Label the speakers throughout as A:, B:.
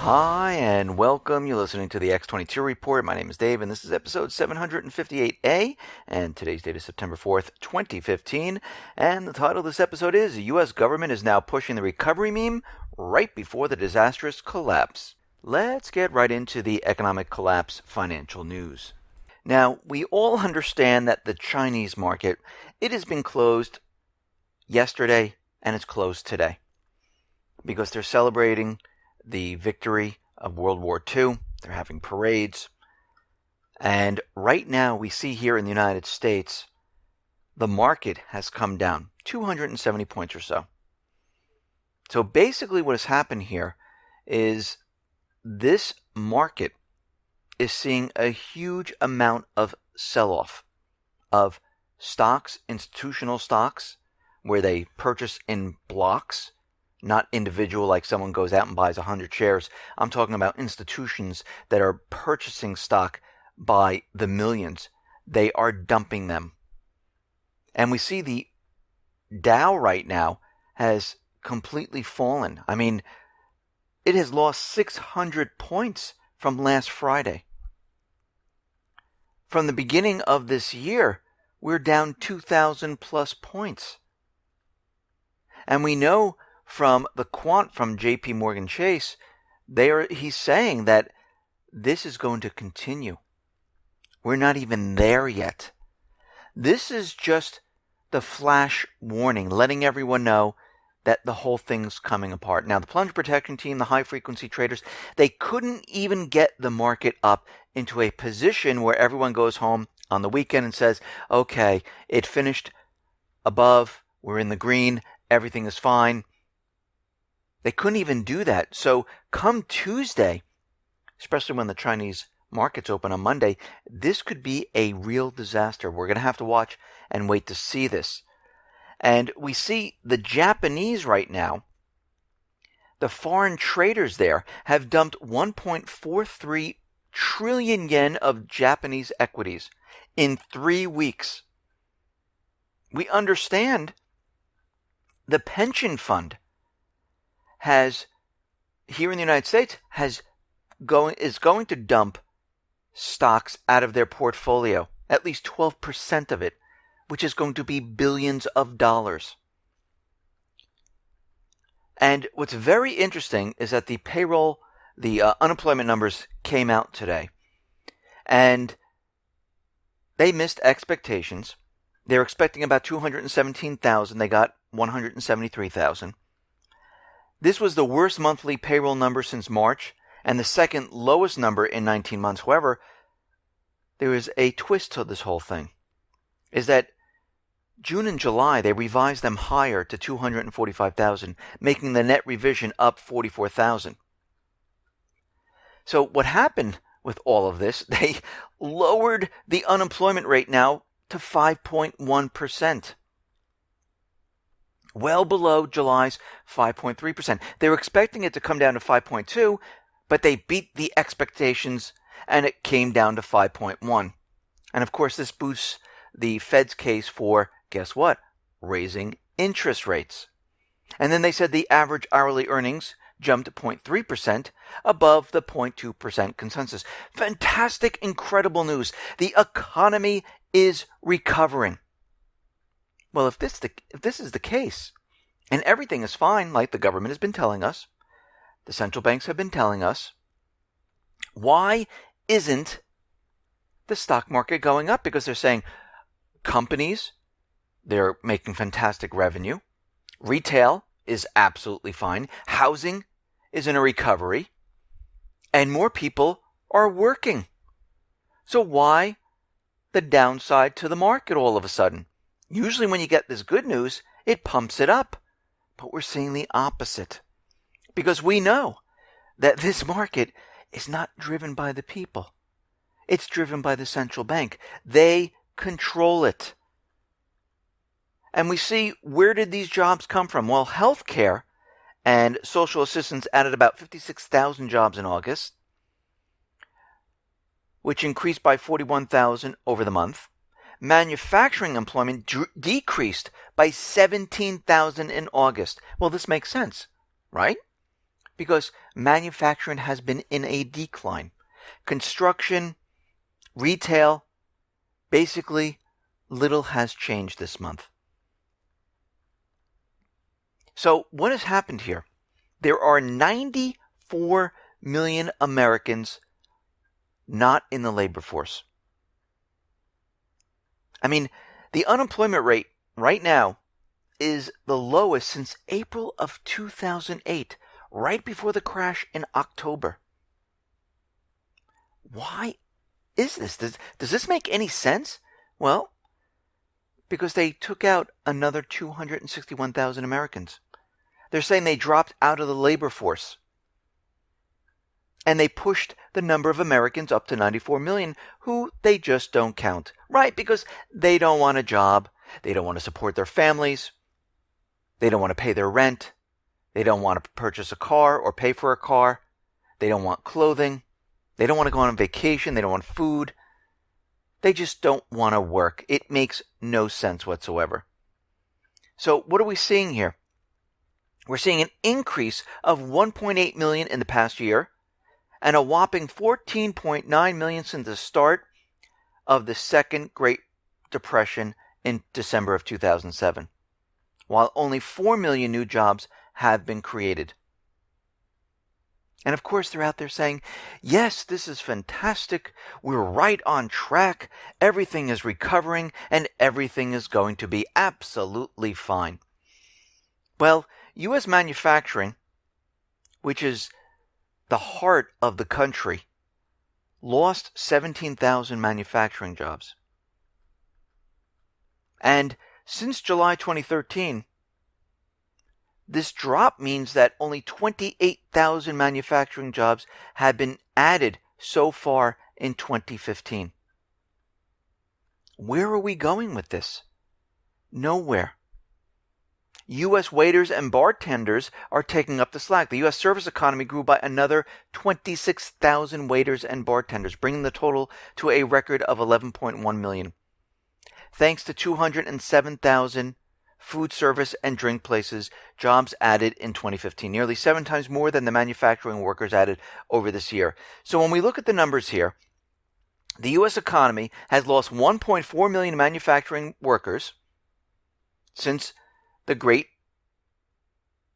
A: Hi, and welcome. You're listening to the X22 Report. My name is Dave, and this is episode 758A, and today's date is September 4th, 2015, and the title of this episode is The U.S. Government is Now Pushing the Recovery Meme Right Before the Disastrous Collapse. Let's get right into the economic collapse financial news. Now, we all understand that the Chinese market, it has been closed yesterday, and it's closed today, because they're celebrating the victory of World War II. They're having parades. And right now we see here in the United States, the market has come down 270 points or so. So basically what has happened here is this market is seeing a huge amount of sell-off of stocks, institutional stocks, where they purchase in blocks, not individual, like someone goes out and buys 100 shares. I'm talking about institutions that are purchasing stock by the millions. They are dumping them. And we see the Dow right now has completely fallen. I mean, it has lost 600 points from last Friday. From the beginning of this year, we're down 2,000 plus points. And we know from the quant from JP Morgan Chase, he's saying that this is going to continue. We're not even there yet. This is just the flash warning, letting everyone know that the whole thing's coming apart. Now, the plunge protection team, the high-frequency traders, they couldn't even get the market up into a position where everyone goes home on the weekend and says, okay, it finished above, we're in the green, everything is fine. They couldn't even do that. So come Tuesday, especially when the Chinese markets open on Monday, this could be a real disaster. We're going to have to watch and wait to see this. And we see the Japanese right now, the foreign traders there have dumped 1.43 trillion yen of Japanese equities in 3 weeks. We understand the pension fund has, here in the United States, is going to dump stocks out of their portfolio, at least 12% of it, which is going to be billions of dollars. And what's very interesting is that the unemployment numbers came out today, and they missed expectations. They're expecting about 217,000. They got 173,000. This was the worst monthly payroll number since March, and the second lowest number in 19 months. However, there is a twist to this whole thing, is that June and July, they revised them higher to 245,000, making the net revision up 44,000. So what happened with all of this, they lowered the unemployment rate now to 5.1%. Well below July's 5.3%. They were expecting it to come down to 5.2, but they beat the expectations and it came down to 5.1. And of course, this boosts the Fed's case for, guess what? Raising interest rates. And then they said the average hourly earnings jumped 0.3% above the 0.2% consensus. Fantastic, incredible news. The economy is recovering. Well, if this is the case, and everything is fine, like the government has been telling us, the central banks have been telling us, why isn't the stock market going up? Because they're saying companies, they're making fantastic revenue. Retail is absolutely fine. Housing is in a recovery. And more people are working. So why the downside to the market all of a sudden? Usually when you get this good news, it pumps it up. But we're seeing the opposite. Because we know that this market is not driven by the people. It's driven by the central bank. They control it. And we see, where did these jobs come from? Well, healthcare and social assistance added about 56,000 jobs in August, which increased by 41,000 over the month. Manufacturing employment decreased by 17,000 in August. Well, this makes sense, right? because manufacturing has been in a decline. Construction, retail, basically little has changed this month. So what has happened here? There are 94 million Americans not in the labor force. I mean, the unemployment rate right now is the lowest since April of 2008, right before the crash in October. Why is this? Does this make any sense? Well, because they took out another 261,000 Americans. They're saying they dropped out of the labor force. And they pushed the number of Americans up to 94 million who they just don't count. Right, because they don't want a job. They don't want to support their families. They don't want to pay their rent. They don't want to purchase a car or pay for a car. They don't want clothing. They don't want to go on vacation. They don't want food. They just don't want to work. It makes no sense whatsoever. So what are we seeing here? We're seeing an increase of 1.8 million in the past year and a whopping 14.9 million since the start of the Second Great Depression in December of 2007, while only 4 million new jobs have been created. And of course, they're out there saying, yes, this is fantastic. We're right on track. Everything is recovering and everything is going to be absolutely fine. Well, U.S. manufacturing, which is the heart of the country, lost 17,000 manufacturing jobs. And since July 2013, this drop means that only 28,000 manufacturing jobs have been added so far in 2015. Where are we going with this? Nowhere. U.S. waiters and bartenders are taking up the slack. The U.S. service economy grew by another 26,000 waiters and bartenders, bringing the total to a record of 11.1 million. Thanks to 207,000 food service and drink places jobs added in 2015, nearly 7 times more than the manufacturing workers added over this year. So when we look at the numbers here, the U.S. economy has lost 1.4 million manufacturing workers since the Great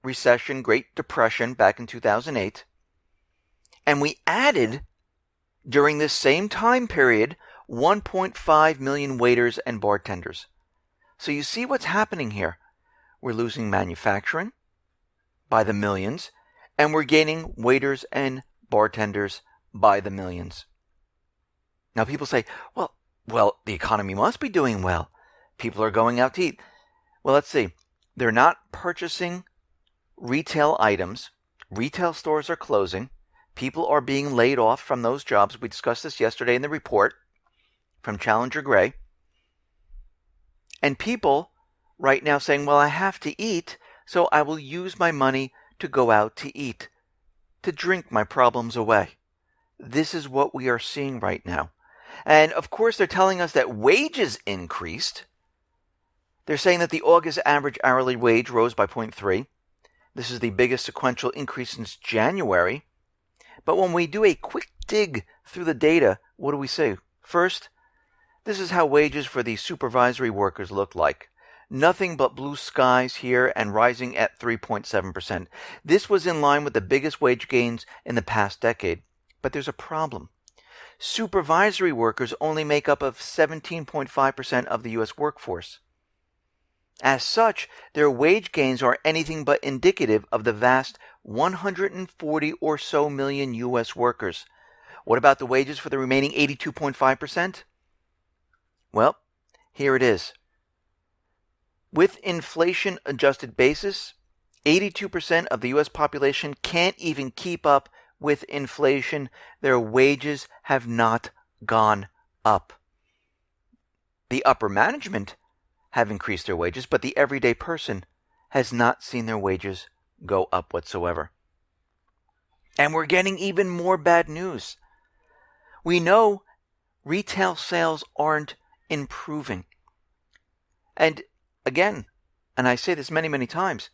A: Recession, Great Depression back in 2008. And we added, during this same time period, 1.5 million waiters and bartenders. So you see what's happening here. We're losing manufacturing by the millions, and we're gaining waiters and bartenders by the millions. Now people say, well, the economy must be doing well. People are going out to eat. Well, let's see. They're not purchasing retail items. Retail stores are closing. People are being laid off from those jobs. We discussed this yesterday in the report from Challenger Gray. And people right now saying, well, I have to eat, so I will use my money to go out to eat, to drink my problems away. This is what we are seeing right now. And of course, they're telling us that wages increased. They're saying that the August average hourly wage rose by 0.3. This is the biggest sequential increase since January. But when we do a quick dig through the data, what do we see? First, this is how wages for the supervisory workers look like. Nothing but blue skies here and rising at 3.7%. This was in line with the biggest wage gains in the past decade. But there's a problem. Supervisory workers only make up of 17.5% of the U.S. workforce. As such, their wage gains are anything but indicative of the vast 140 or so million U.S. workers. What about the wages for the remaining 82.5%? Well, here it is. With inflation-adjusted basis, 82% of the U.S. population can't even keep up with inflation. Their wages have not gone up. The upper management have increased their wages, but the everyday person has not seen their wages go up whatsoever. And we're getting even more bad news. We know retail sales aren't improving. And again, and I say this many, many times,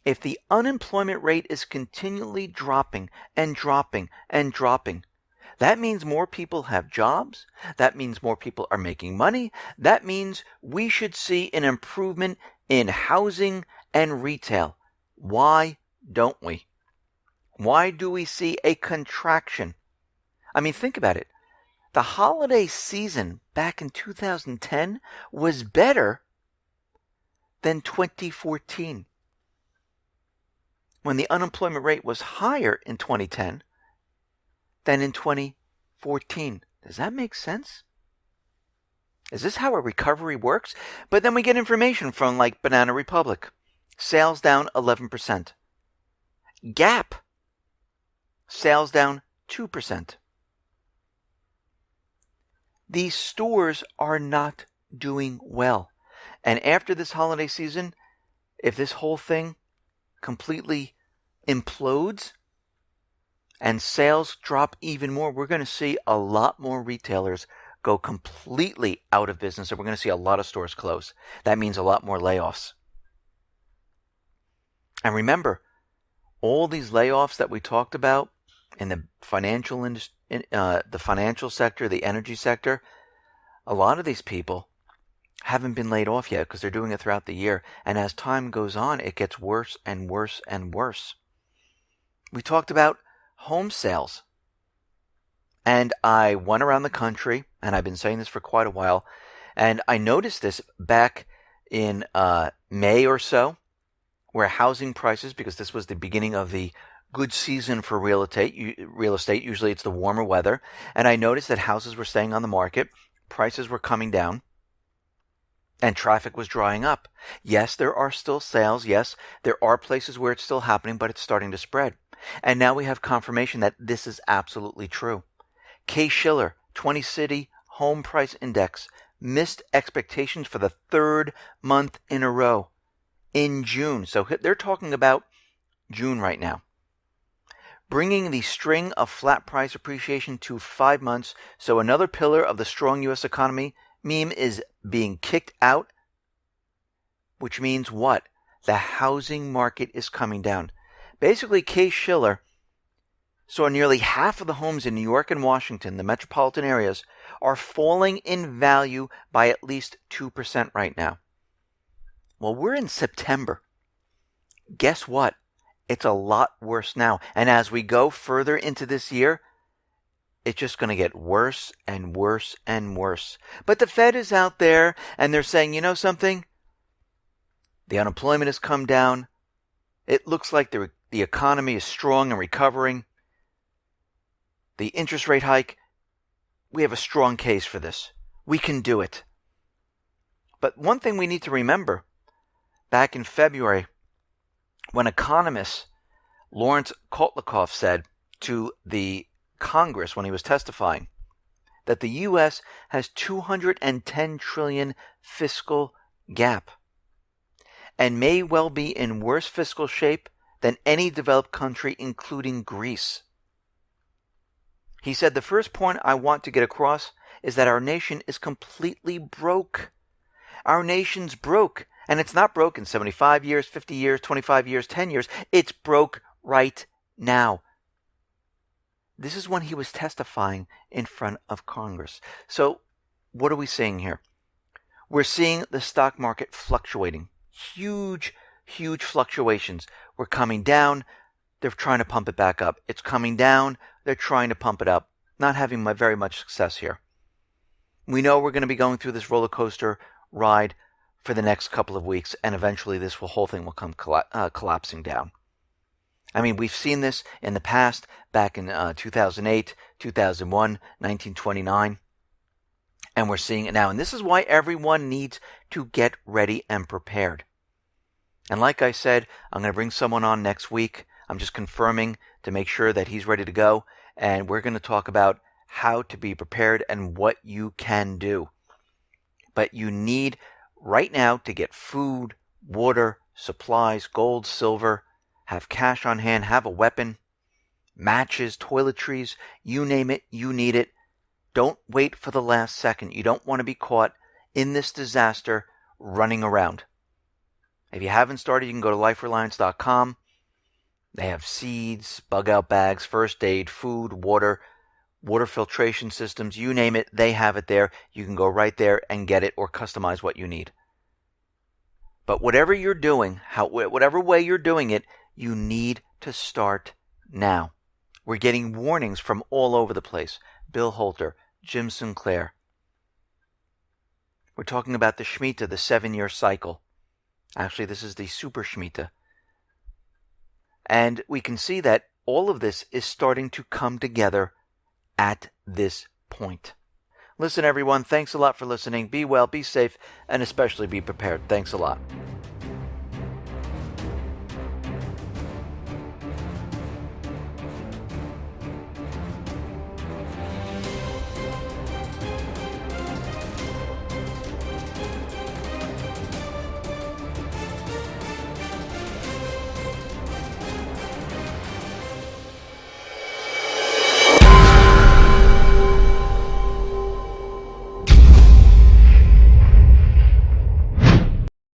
A: If the unemployment rate is continually dropping and dropping and dropping, that means more people have jobs. That means more people are making money. That means we should see an improvement in housing and retail. Why don't we? Why do we see a contraction? I mean, think about it. The holiday season back in 2010 was better than 2014, when the unemployment rate was higher in 2010 than in 2014. Does that make sense? Is this how a recovery works? But then we get information from like Banana Republic. Sales down 11%. Gap, sales down 2%. These stores are not doing well. And after this holiday season, if this whole thing completely implodes and sales drop even more, we're going to see a lot more retailers go completely out of business, and we're going to see a lot of stores close. That means a lot more layoffs. And remember, all these layoffs that we talked about in the financial the financial sector, the energy sector, a lot of these people haven't been laid off yet because they're doing it throughout the year. And as time goes on, it gets worse and worse and worse. We talked about home sales. And I went around the country, and I've been saying this for quite a while, and I noticed this back in May or so, where housing prices, because this was the beginning of the good season for real estate, usually it's the warmer weather, and I noticed that houses were staying on the market, prices were coming down, and traffic was drying up. Yes, there are still sales. Yes, there are places where it's still happening, but it's starting to spread. And now we have confirmation that this is absolutely true. Shiller 20-city home price index missed expectations for the third month in a row in June. So they're talking about June right now. Bringing the string of flat price appreciation to 5 months. So another pillar of the strong U.S. economy meme is being kicked out, which means what? The housing market is coming down. Basically, Shiller saw nearly half of the homes in New York and Washington, the metropolitan areas, are falling in value by at least 2% right now. Well, we're in September. Guess what? It's a lot worse now. And as we go further into this year, it's just going to get worse and worse and worse. But the Fed is out there and they're saying, you know something? The unemployment has come down. It looks like the economy is strong and recovering. The interest rate hike, we have a strong case for this. We can do it. But one thing we need to remember, back in February, when economist Lawrence Kotlikoff said to the Congress when he was testifying that the U.S. has $210 trillion fiscal gap and may well be in worse fiscal shape than any developed country, including Greece. He said, the first point I want to get across is that our nation is completely broke. Our nation's broke. And it's not broke in 75 years, 50 years, 25 years, 10 years. It's broke right now. This is when he was testifying in front of Congress. So what are we seeing here? We're seeing the stock market fluctuating. Huge, huge fluctuations. We're coming down. They're trying to pump it back up. It's coming down. They're trying to pump it up. Not having very much success here. We know we're going to be going through this roller coaster ride for the next couple of weeks, and eventually this whole thing will come collapsing down. I mean, we've seen this in the past, back in 2008, 2001, 1929, and we're seeing it now. And this is why everyone needs to get ready and prepared. And like I said, I'm going to bring someone on next week. I'm just confirming to make sure that he's ready to go, and we're going to talk about how to be prepared and what you can do. But you need right now to get food, water, supplies, gold, silver, have cash on hand, have a weapon, matches, toiletries, you name it, you need it. Don't wait for the last second. You don't want to be caught in this disaster running around. If you haven't started, you can go to lifereliance.com. They have seeds, bug out bags, first aid, food, water filtration systems, you name it, they have it there. You can go right there and get it or customize what you need. But whatever you're doing, whatever way you're doing it, you need to start now. We're getting warnings from all over the place. Bill Holter, Jim Sinclair. We're talking about the Shemitah, the 7-year cycle. Actually, this is the Super Shemitah. And we can see that all of this is starting to come together at this point. Listen, everyone, thanks a lot for listening. Be well, be safe, and especially be prepared. Thanks a lot.